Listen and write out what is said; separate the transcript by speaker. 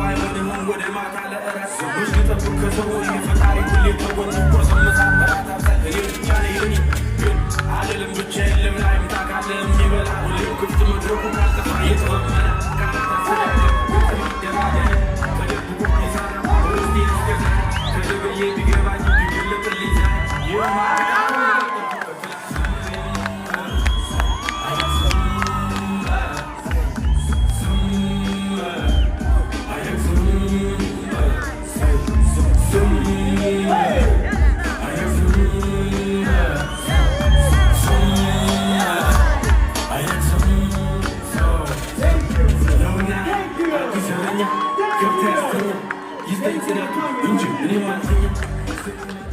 Speaker 1: አይሆንም ወደ ማታ ለእራት ሰዎች ሊጠብቅ ከሰዎች የፈጣሪ ሁሌ ተወንዙ ቆርሰመሳ እራት አብሳል እኔ ብቻ ነኝ ግን አልልም ብቻ የለም ላይ ምታካለ የሚበላ ሁሌም ክፍት መድረኩ ካልጠፋ የተወመነ ቃላት አስተዳደ የተማደራደ ከደብቁ ይሳራ በውስጤ ያስገዛ ከደብዬ ቢገባኝ ቢገለጥልኝ ዛይ የማታ You think that I'm injured, anyone?